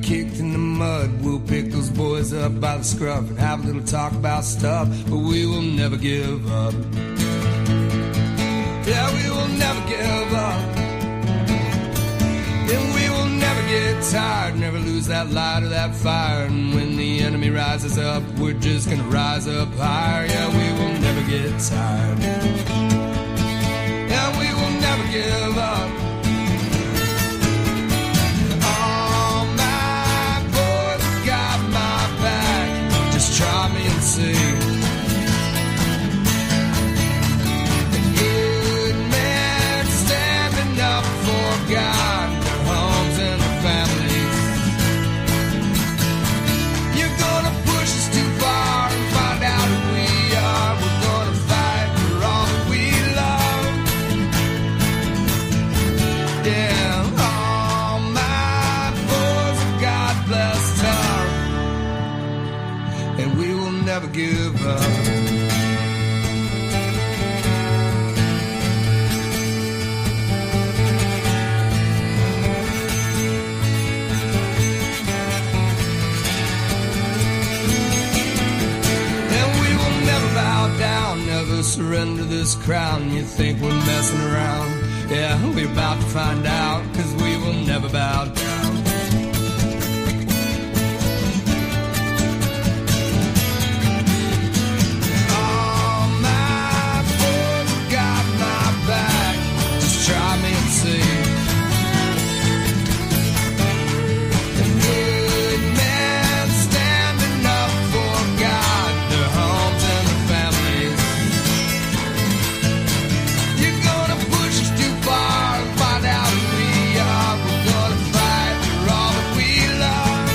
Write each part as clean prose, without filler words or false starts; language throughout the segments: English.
kicked in the mud. We'll pick those boys up by the scruff and have a little talk about stuff, but we will never give up. Yeah, we will never give up. And we will never get tired, never lose that light or that fire. And when the enemy rises up, we're just gonna rise up higher. Yeah, we will never get tired. Yeah, we will never give up. All my boys got my back. Just try me and see. The good men standing up for God, their homes and their families. You're gonna push us too far and find out who we are. We're gonna fight for all that we love. Yeah, all my boys have God blessed heart, and we will never give up. Never surrender this crown. You think we're messing around? Yeah, we're about to find out, 'cause we will never bow down. All my boys got my back. Just try me and see. The good men standing up for God, their homes and their families. You're gonna push us too far and find out who we are. We're gonna fight for all that we love.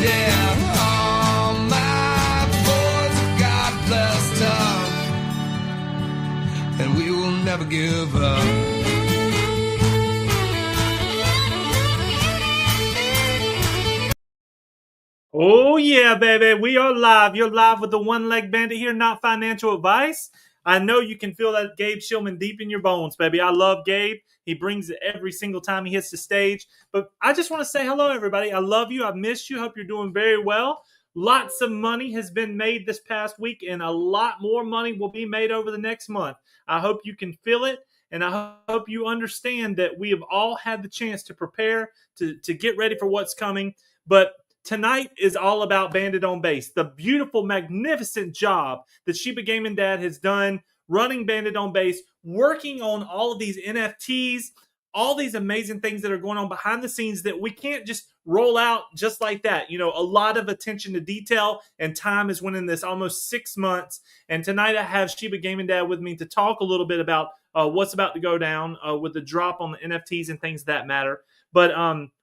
Yeah, all my boys have God blessed up, and we will never give up. Oh, yeah, baby. We are live. You're live with the One Leg Bandit here, not financial advice. I know you can feel that Gabe Shillman deep in your bones, baby. I love Gabe. He brings it every single time he hits the stage. But I just want to say hello, everybody. I love you. I miss you. Hope you're doing very well. Lots of money has been made this past week, and a lot more money will be made over the next month. I hope you can feel it, and I hope you understand that we have all had the chance to prepare, to get ready for what's coming. But tonight is all about Bandit on Base. The beautiful, magnificent job that shibagamingdad has done running Bandit on Base, working on all of these NFTs, all these amazing things that are going on behind the scenes that we can't just roll out just like that. You know, a lot of attention to detail and time has went in this, almost 6 months. And tonight I have shibagamingdad with me to talk a little bit about what's about to go down with the drop on the NFTs and things that matter. But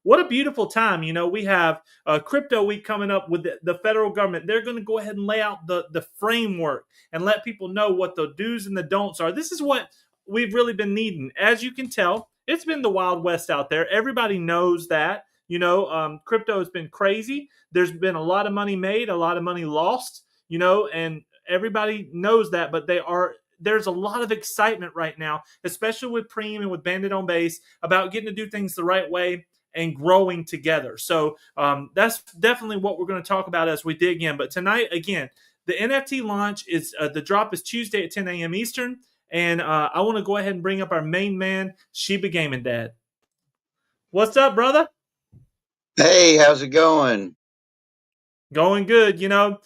what a beautiful time. You know, we have Crypto Week coming up with the federal government. They're going to go ahead and lay out the framework and let people know what the do's and the don'ts are. This is what we've really been needing. As you can tell, it's been the Wild West out there. Everybody knows that. You know, crypto has been crazy. There's been a lot of money made, a lot of money lost, you know, and everybody knows that. But there's a lot of excitement right now, especially with PREME and with Bandit on Base, about getting to do things the right way and growing together. So that's definitely what we're going to talk about as we dig in. But tonight, again, the NFT launch is the drop is Tuesday at 10 a.m. Eastern. And I want to go ahead and bring up our main man, shibagamingdad. What's up, brother? Hey, how's it going? Going good. You know,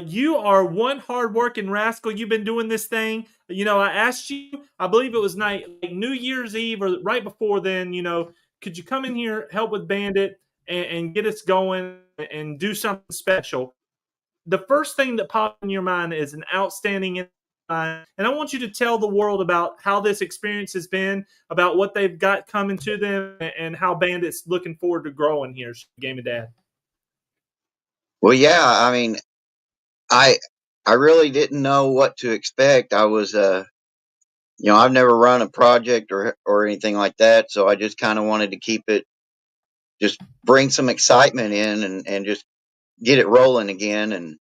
you are one hardworking rascal. You've been doing this thing. You know, I asked you, I believe it was like New Year's Eve or right before then, you know, could you come in here, help with Bandit and get us going and do something special? The first thing that popped in your mind is an outstanding and I want you to tell the world about how this experience has been, about what they've got coming to them, and how Bandit's looking forward to growing here, shibagamingdad. Well, yeah, I mean, I really didn't know what to expect. I was you know, I've never run a project or anything like that, so I just kind of wanted to keep it, just bring some excitement in and just get it rolling again.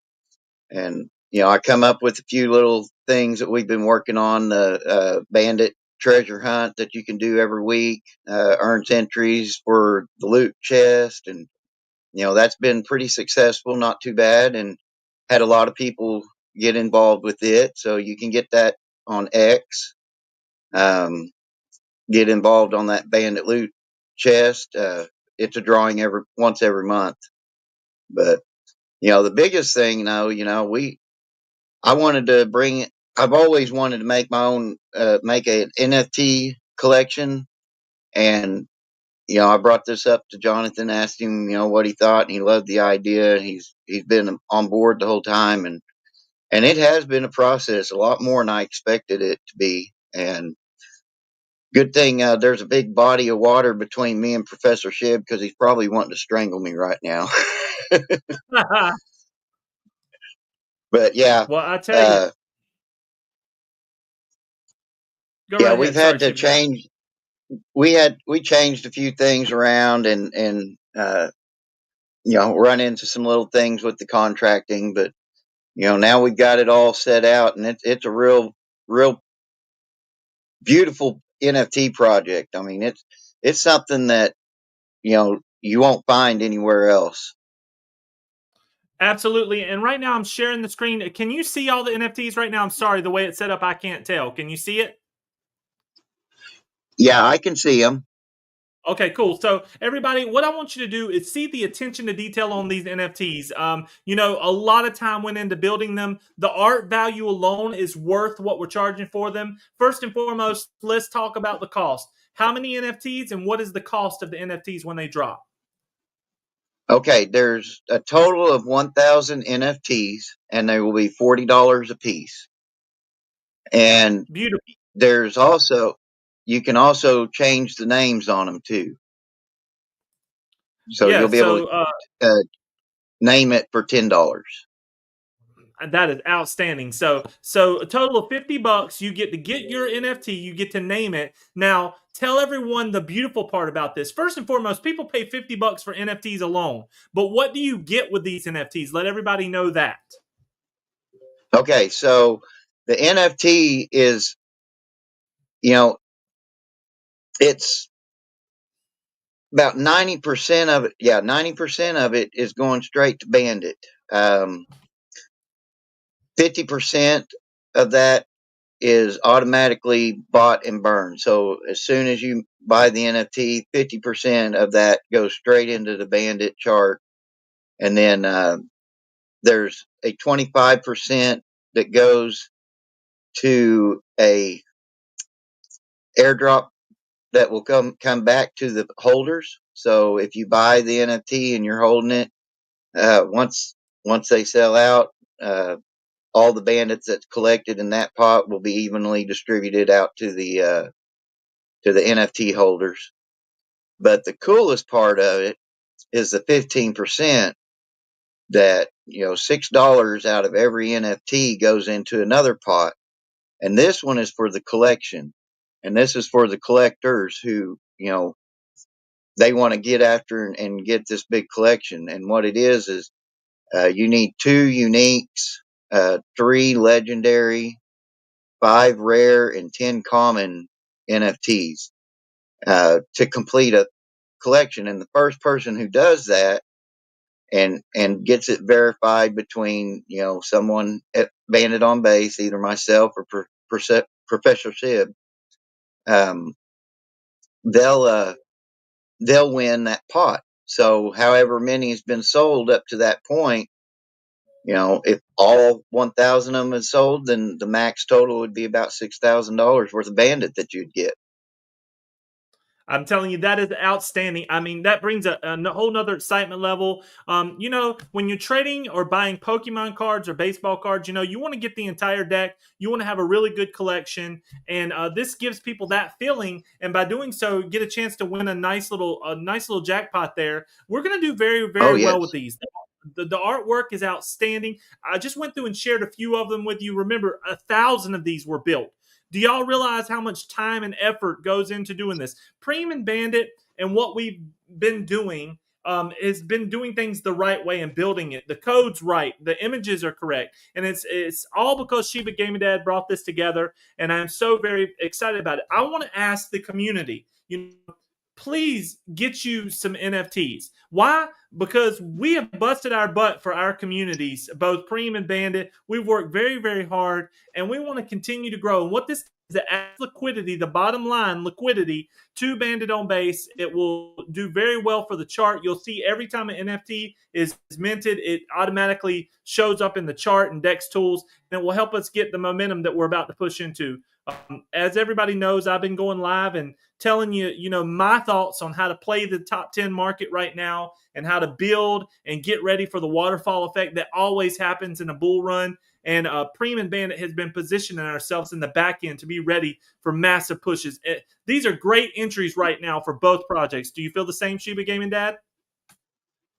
And you know, I come up with a few little things that we've been working on, the Bandit treasure hunt that you can do every week. Earns entries for the loot chest, and that's been pretty successful, not too bad, and had a lot of people get involved with it. So you can get that on X. Get involved on that bandit loot chest. It's a drawing once every month. But the biggest thing, I wanted to bring. I've always wanted to make my own, make an NFT collection, and I brought this up to Jonathan, asked him, what he thought, and he loved the idea. He's been on board the whole time, and it has been a process, a lot more than I expected it to be. And good thing there's a big body of water between me and Professor Shib, because he's probably wanting to strangle me right now. But yeah, Well, I tell you, uh, go yeah, right we've ahead. Sorry, had to Shib, go ahead. change. We changed a few things around, and run into some little things with the contracting, but now we've got it all set out, and it's a real beautiful NFT project. I mean, it's something that you won't find anywhere else. Absolutely. And right now I'm sharing the screen. Can you see all the NFTs right now? I'm sorry, the way it's set up, I can't tell. Can you see it? Yeah, I can see them. Okay, cool. So everybody, what I want you to do is see the attention to detail on these NFTs. A lot of time went into building them. The art value alone is worth what we're charging for them. First and foremost, let's talk about the cost. How many NFTs and what is the cost of the NFTs when they drop? Okay, there's a total of 1,000 NFTs, and they will be $40 a piece. And Beautiful. there's also you can also change the names on them too. So Yeah, you'll be able so to name it for $10. that is outstanding. So a total of $50. You get your NFT. You get to name it. Now, tell everyone the beautiful part about this. First and foremost, people pay $50 for NFTs alone. But what do you get with these NFTs? Let everybody know that. Okay, so the NFT is, you know, it's about 90% of it. Yeah, 90% of it is going straight to Bandit. 50% of that is automatically bought and burned. So as soon as you buy the NFT, 50% of that goes straight into the Bandit chart. And then there's a 25% that goes to a airdrop that will come back to the holders. So if you buy the NFT and you're holding it, once they sell out, all the bandits that's collected in that pot will be evenly distributed out to the NFT holders. But the coolest part of it is the 15% that $6 out of every NFT goes into another pot, and this one is for the collection, and this is for the collectors who they want to get after and get this big collection. And what it is you need 2 uniques, 3 legendary, 5 rare, and 10 common NFTs to complete a collection. And the first person who does that and gets it verified between someone at Bandit on Base, either myself or Professor Sib, um, they'll they'll win that pot. So however many has been sold up to that point, if all 1,000 of them is sold, then the max total would be about $6,000 worth of Bandit that you'd get. I'm telling you, that is outstanding. I mean, that brings a whole nother excitement level. When you're trading or buying Pokemon cards or baseball cards, you want to get the entire deck. You want to have a really good collection, and this gives people that feeling. And by doing so, get a chance to win a nice little jackpot there. We're going to do very, Oh very well with yes. these. The artwork is outstanding. I just went through and shared a few of them with you. Remember, 1,000 of these were built. Do y'all realize how much time and effort goes into doing this? PREME and Bandit and what we've been doing has been doing things the right way and building it. The code's right, the images are correct, and it's all because Shiba Gaming Dad brought this together, and I'm so very excited about it. I want to ask the community, please get you some NFTs. Why? Because we have busted our butt for our communities, both Preem and Bandit. We've worked very, very hard, and we want to continue to grow. And what this is, it adds liquidity, the bottom line, liquidity to Bandit on Base. It will do very well for the chart. You'll see every time an NFT is minted, it automatically shows up in the chart and Dex tools, and it will help us get the momentum that we're about to push into. As everybody knows, I've been going live and telling you, my thoughts on how to play the top 10 market right now and how to build and get ready for the waterfall effect that always happens in a bull run. And Preem and Bandit has been positioning ourselves in the back end to be ready for massive pushes. These are great entries right now for both projects. Do you feel the same, Shiba Gaming Dad?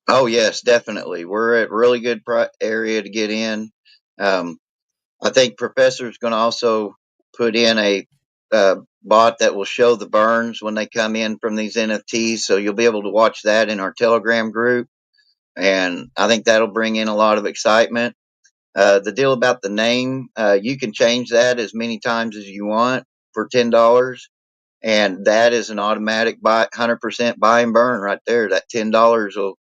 Oh, yes, definitely. We're at really good area to get in. I think Professor's going to also put in a bot that will show the burns when they come in from these NFTs. So you'll be able to watch that in our Telegram group. And I think that'll bring in a lot of excitement. The deal about the name, you can change that as many times as you want for $10. And that is an automatic 100% buy and burn right there. That $10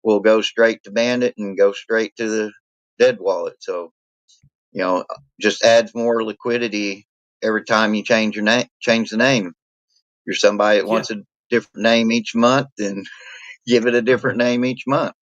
will go straight to Bandit and go straight to the dead wallet. So, just adds more liquidity every time you change the name. If you're somebody that wants a different name each month, then give it a different name each month.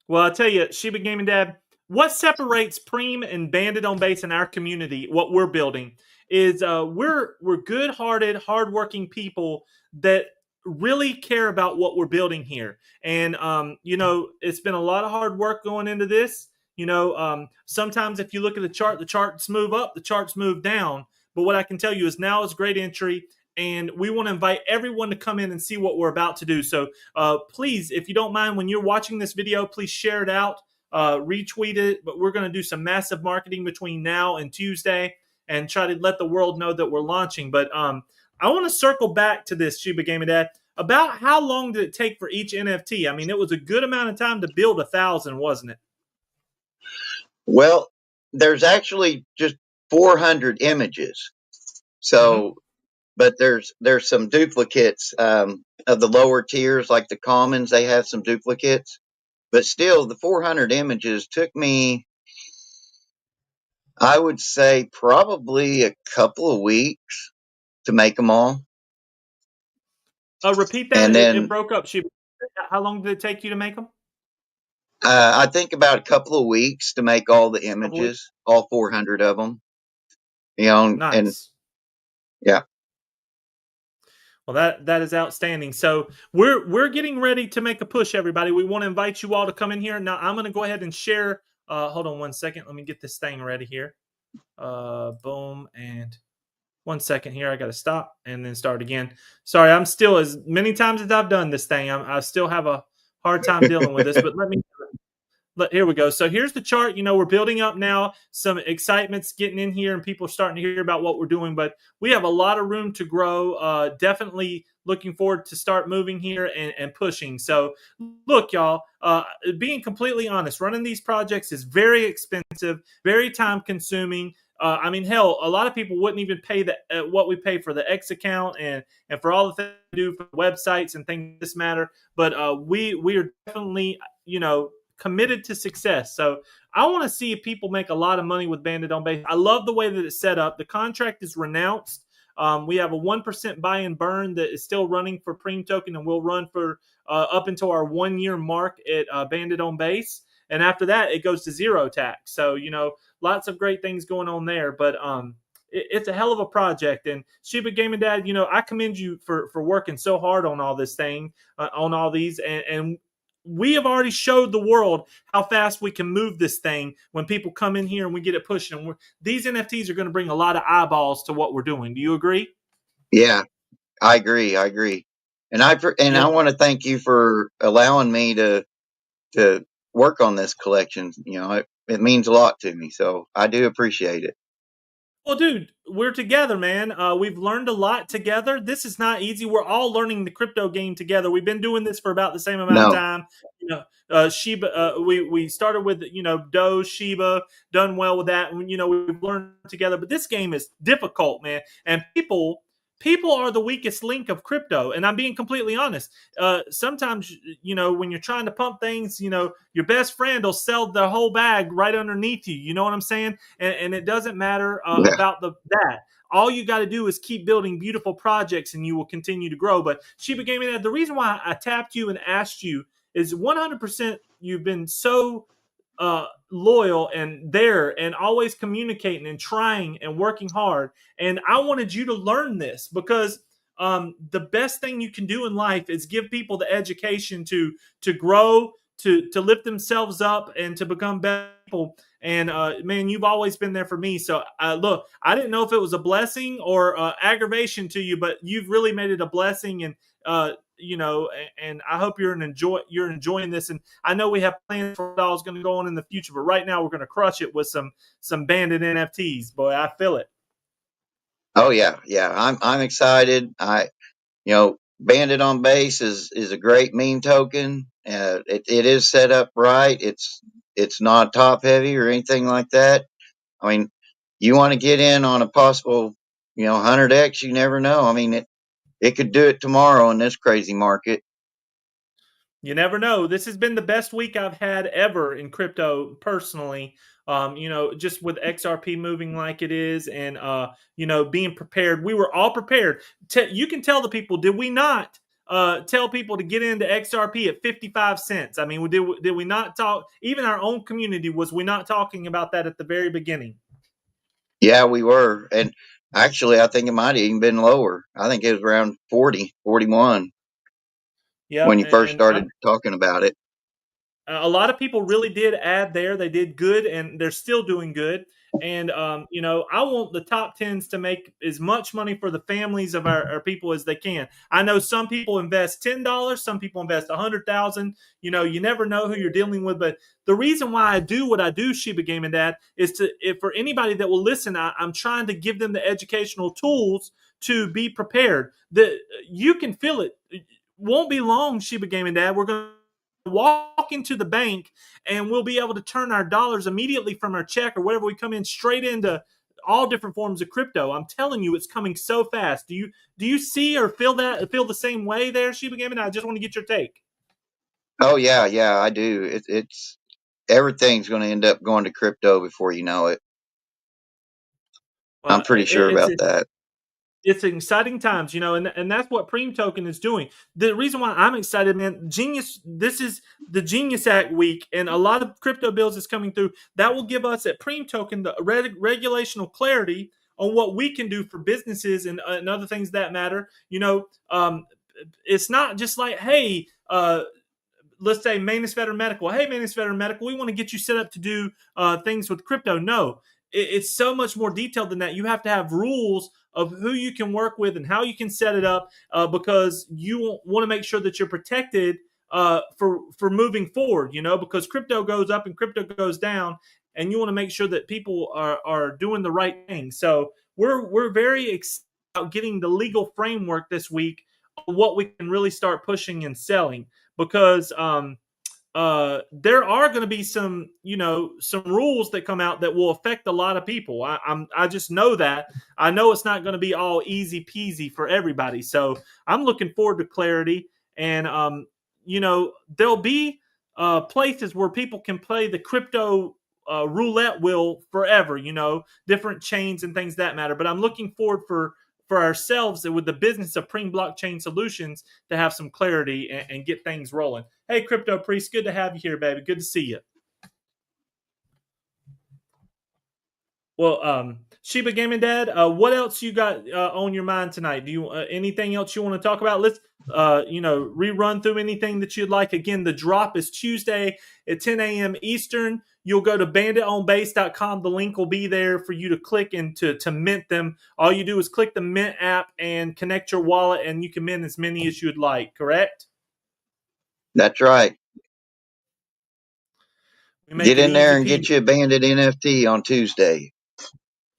Well, I'll tell you, Shiba Gaming Dad, what separates Preem and Bandit on Base in our community, what we're building, is we're good-hearted, hardworking people that really care about what we're building here. And it's been a lot of hard work going into this. Sometimes if you look at the charts move up, the charts move down. But what I can tell you is now is a great entry, and we want to invite everyone to come in and see what we're about to do. So please, if you don't mind, when you're watching this video, please share it out, retweet it. But we're going to do some massive marketing between now and Tuesday and try to let the world know that we're launching. But I want to circle back to this, Shiba Gaming Dad. About how long did it take for each NFT? I mean, it was a good amount of time to build 1,000, wasn't it? Well, there's actually just 400 images. So, but there's some duplicates of the lower tiers, like the commons. They have some duplicates, but still, the 400 images took me, I would say, probably a couple of weeks to make them all. Repeat that. And then it broke up. How long did it take you to make them? I think about a couple of weeks to make all the images, all 400 of them. Nice. And yeah. Well, that is outstanding. So we're getting ready to make a push, everybody. We want to invite you all to come in here. Now I'm going to go ahead and share. Hold on 1 second. Let me get this thing ready here. Boom, and 1 second here. I got to stop and then start again. Sorry, I'm still, as many times as I've done this thing, I still have a hard time dealing with this. But here we go. So here's the chart. We're building up now. Some excitement's getting in here, and people are starting to hear about what we're doing. But we have a lot of room to grow. Definitely looking forward to start moving here and pushing. So look, y'all, being completely honest, running these projects is very expensive, very time consuming. I mean, hell, a lot of people wouldn't even pay what we pay for the X account and for all the things we do for websites and things this matter. But we are definitely, committed to success. So I want to see if people make a lot of money with Bandit on Base. I love the way that it's set up. The contract is renounced. We have a 1% buy and burn that is still running for Preem token and will run for up until our 1 year mark at Bandit on Base. And after that, it goes to zero tax. So, lots of great things going on there. But it's a hell of a project. And Shiba Gaming Dad, I commend you for working so hard on all this thing, on all these. And we have already showed the world how fast we can move this thing when people come in here and we get it pushing. And these NFTs are going to bring a lot of eyeballs to what we're doing. Do you agree? Yeah, I agree. And I want to thank you for allowing me to work on this collection. It means a lot to me. So I do appreciate it. Well, dude, we're together, man. We've learned a lot together. This is not easy. We're all learning the crypto game together. We've been doing this for about the same amount of No. time. You know, Shiba. We started with Doge, Shiba, done well with that. And, we've learned together. But this game is difficult, man. And people are the weakest link of crypto. And I'm being completely honest. Sometimes when you're trying to pump things, your best friend will sell the whole bag right underneath you. You know what I'm saying? And it doesn't matter Yeah. about that. All you got to do is keep building beautiful projects, and you will continue to grow. But Shiba Gaming, the reason why I tapped you and asked you is 100%. You've been so loyal and there and always communicating and trying and working hard. And I wanted you to learn this because the best thing you can do in life is give people the education to grow, to lift themselves up, and to become better people. And man, you've always been there for me. So look, I didn't know if it was a blessing or aggravation to you, but you've really made it a blessing. And and I hope you're enjoying this. And I know we have plans for what all's going to go on in the future, but right now we're going to crush it with some bandit NFTs. Boy, I feel it. Oh yeah, yeah. I'm excited. Bandit on base is a great meme token. It is set up right. It's not top heavy or anything like that. I mean, you want to get in on a possible 100x. You never know. I mean, it could do it tomorrow in this crazy market. You never know. This has been the best week I've had ever in crypto personally. Just with XRP moving like it is, and being prepared. We were all prepared. You can tell the people, did we not tell people to get into XRP at 55 cents? I mean, did we not talk? Even our own community, was we not talking about that at the very beginning? Yeah, we were. And actually, I think it might have even been lower. I think it was around 40, 41 when Yep, you first and started talking about it. a lot of people really did add there. They did good, and they're still doing good. And I want the top tens to make as much money for the families of our people as they can. I know some people invest $10, some people invest 100,000. You never know who you're dealing with. But the reason why I do what I do, Shiba Gaming Dad, is if for anybody that will listen, I'm trying to give them the educational tools to be prepared. That you can feel it. Won't be long, Shiba Gaming Dad. We're going to walk into the bank and we'll be able to turn our dollars immediately from our check or whatever we come in straight into all different forms of crypto. I'm telling you, it's coming so fast. Do you see or feel the same way there, Shiba Gaming? I just want to get your take. Oh yeah, yeah, I do. It's everything's going to end up going to crypto before you know it. I'm Well, pretty sure about it's that. it's exciting times, and that's what Preem Token is doing. The reason why I'm excited, man, Genius, this is the Genius Act week, and a lot of crypto bills is coming through. That will give us at Preem Token the regulational clarity on what we can do for businesses and other things that matter. It's not just like, hey, let's say Manus Veteran Medical. Hey, Manus Veteran Medical, we want to get you set up to do things with crypto. No, it's so much more detailed than that. You have to have rules of who you can work with and how you can set it up because you want to make sure that you're protected for moving forward. Because crypto goes up and crypto goes down, and you want to make sure that people are doing the right thing. So we're very excited about getting the legal framework this week on what we can really start pushing and selling because there are going to be some rules that come out that will affect a lot of people. I just know that. I know it's not going to be all easy peasy for everybody. So I'm looking forward to clarity, and there'll be places where people can play the crypto roulette wheel forever. Different chains and things that matter. But I'm looking forward for ourselves with the business of Preem Blockchain Solutions to have some clarity and get things rolling. Hey, Crypto Priest, good to have you here, baby. Good to see you. Well, Shiba Gaming Dad, what else you got on your mind tonight? Do you anything else you want to talk about? Let's rerun through anything that you'd like. Again, the drop is Tuesday at 10 a.m. Eastern. You'll go to banditonbase.com. The link will be there for you to click and to mint them. All you do is click the mint app and connect your wallet, and you can mint as many as you'd like. Correct? That's right. We make Get it in there easy and peasy. get you a banded NFT on Tuesday.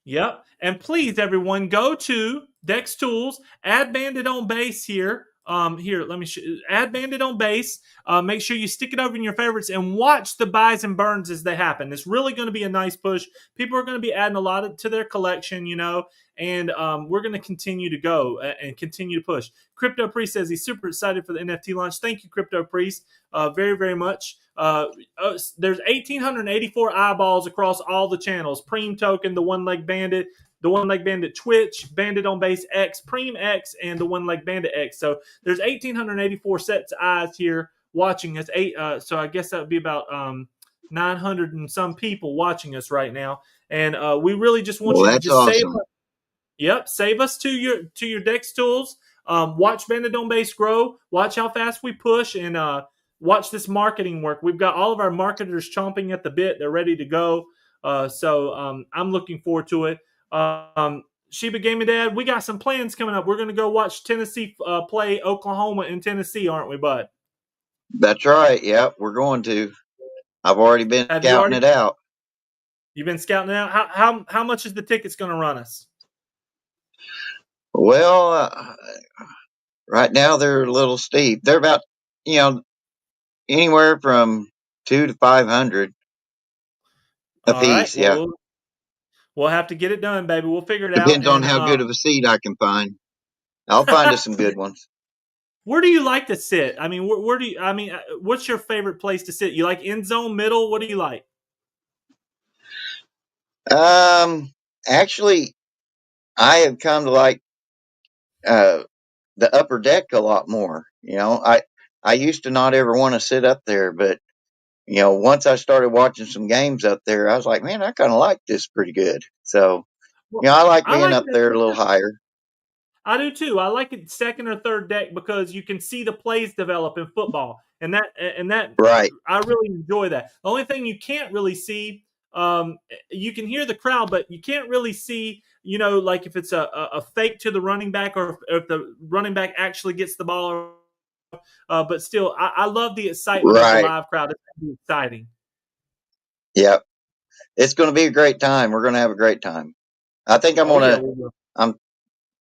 Yep. And please, everyone, go to Dex Tools, add Bandit on base here. Here, let me add Bandit on base. Make sure you stick it over in your favorites and watch the buys and burns as they happen. It's really going to be a nice push. People are going to be adding a lot to their collection, and we're going to continue to go and continue to push. Crypto Priest says he's super excited for the NFT launch. Thank you, Crypto Priest, very, very much. There's 1,884 eyeballs across all the channels. Preem Token, the One Leg Bandit, the One Leg Bandit Twitch, Bandit on Base X, Preem X, and the One Leg Bandit X. So there's 1,884 sets of eyes here watching us. So I guess that would be about 900 and some people watching us right now. And we really just want you to just awesome. save us to your Dex Tools. Watch Bandit on Base grow. Watch how fast we push, and watch this marketing work. We've got all of our marketers chomping at the bit. They're ready to go. So I'm looking forward to it. Shiba Gaming Dad, we got some plans coming up. We're going to go watch Tennessee play Oklahoma in Tennessee, aren't we, bud? That's right. Yep, we're going to. I've already been scouting it out. You've been scouting it out? How much is the tickets going to run us? Well, right now they're a little steep. They're about, anywhere from 200 to 500 a piece. Well, yeah. We'll have to get it done, baby. We'll figure it out. Depends on and, how good of a seat I can find. I'll find us some good ones. Where do you like to sit? I mean, where do you? I mean, what's your favorite place to sit? You like end zone, middle? What do you like? Actually, I have come to like the upper deck a lot more. I used to not ever want to sit up there, but once I started watching some games up there, I was like, man, I kind of like this pretty good. So, I like being up there a little higher. I do too. I like it second or third deck because you can see the plays develop in football, and that right. I really enjoy that. The only thing you can't really see, you can hear the crowd, but you can't really see. Like if it's a fake to the running back, or if the running back actually gets the ball. But still, I love the excitement of the live crowd. It's going to be exciting. Yep, it's going to be a great time. We're going to have a great time. I think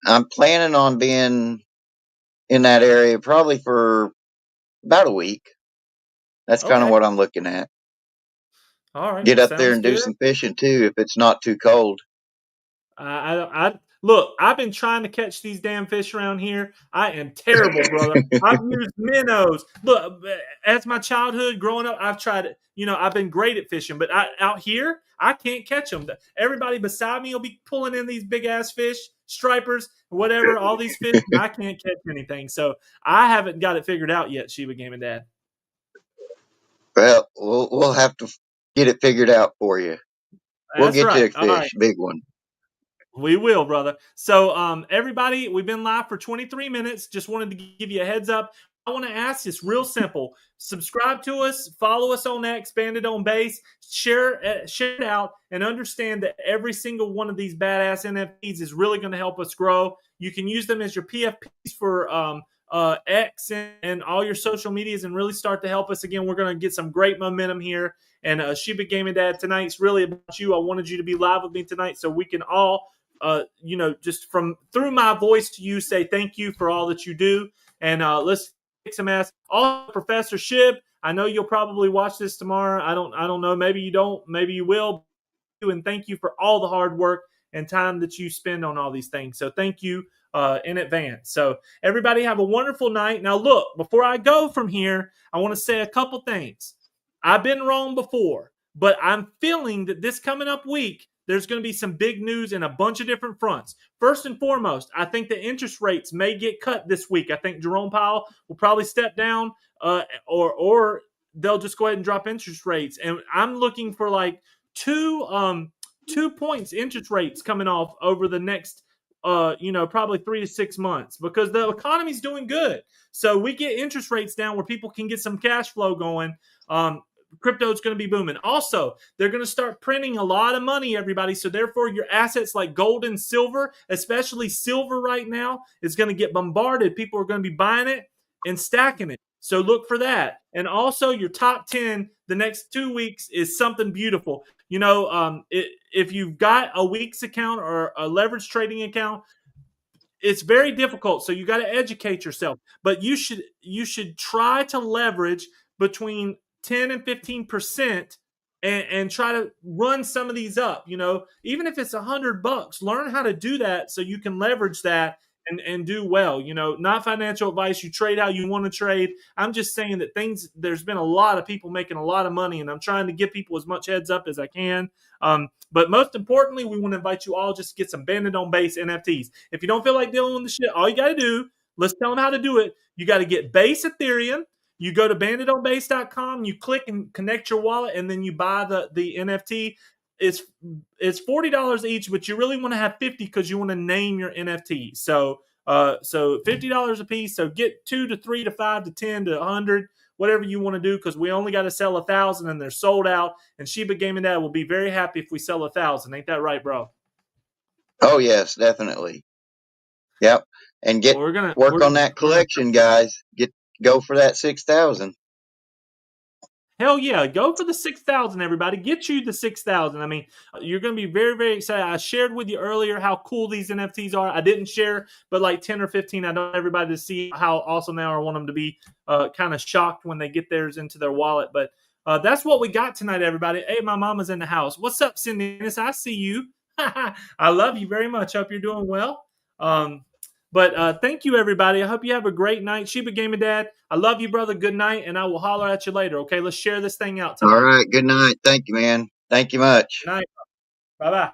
I'm planning on being in that area probably for about a week. That's kind of what I'm looking at. All right, get up there and do some fishing too if it's not too cold. Look, I've been trying to catch these damn fish around here. I am terrible, brother. I've used minnows. Look, as my childhood growing up, I've tried it. I've been great at fishing, but out here, I can't catch them. Everybody beside me will be pulling in these big ass fish, stripers, whatever, all these fish. I can't catch anything. So I haven't got it figured out yet, Shiba Gaming Dad. Well, we'll have to get it figured out for you. We'll get you a fish, big one. We will, brother. So, everybody, we've been live for 23 minutes. Just wanted to give you a heads up. I want to ask this real simple. Subscribe to us, follow us on X, Bandit on Base, share it out, and understand that every single one of these badass NFTs is really going to help us grow. You can use them as your PFPs for X and all your social medias and really start to help us. Again, we're going to get some great momentum here. And Shiba Gaming Dad, tonight's really about you. I wanted you to be live with me tonight so we can all just from through my voice to you, say thank you for all that you do. And let's kick some ass. Also, Professor Shib, I know you'll probably watch this tomorrow. I don't know. Maybe you don't. Maybe you will. And thank you for all the hard work and time that you spend on all these things. So thank you in advance. So everybody have a wonderful night. Now, look, before I go from here, I want to say a couple things. I've been wrong before, but I'm feeling that this coming up week, there's going to be some big news in a bunch of different fronts. First and foremost, I think the interest rates may get cut this week. I think Jerome Powell will probably step down or they'll just go ahead and drop interest rates. And I'm looking for like 2 points interest rates coming off over the next, probably 3 to 6 months because the economy's doing good. So we get interest rates down where people can get some cash flow going. Crypto is going to be booming. Also, they're going to start printing a lot of money, everybody. So therefore, your assets like gold and silver, especially silver right now, is going to get bombarded. People are going to be buying it and stacking it. So look for that. And also, your top 10 the next 2 weeks is something beautiful. if you've got a weeks account or a leverage trading account, it's very difficult. So you got to educate yourself. But you should try to leverage between 10 and 15%, and try to run some of these up. Even if it's $100, learn how to do that so you can leverage that and do well. Not financial advice. You trade how you want to trade. I'm just saying that there's been a lot of people making a lot of money, and I'm trying to give people as much heads up as I can. But most importantly, we want to invite you all just to get some Bandit on Base NFTs. If you don't feel like dealing with the shit, all you got to do, let's tell them how to do it. You got to get Base Ethereum. You go to banditonbase.com, you click and connect your wallet, and then you buy the NFT. It's $40 each, but you really want to have 50 because you want to name your NFT. So $50 a piece. So get 2 to 3 to 5 to 10 to 100, whatever you want to do, because we only got to sell 1,000 and they're sold out. And Shiba Gaming Dad will be very happy if we sell 1,000. Ain't that right, bro? Oh yes, definitely. Yep. And work on that collection, guys. Go for that 6,000. Hell yeah, go for the 6,000, everybody. Get you the 6,000. I mean, you're going to be very, very excited. I shared with you earlier how cool these NFTs are. I didn't share, but like 10 or 15, I want everybody to see how awesome they are. I want them to be kind of shocked when they get theirs into their wallet. But that's what we got tonight, everybody. Hey, my mama's in the house. What's up, Cindy? I see you. I love you very much. Hope you're doing well. But thank you, everybody. I hope you have a great night. Shiba Gaming Dad, I love you, brother. Good night, and I will holler at you later, okay? Let's share this thing out tonight. All right. Good night. Thank you, man. Thank you much. Good night. Bye-bye.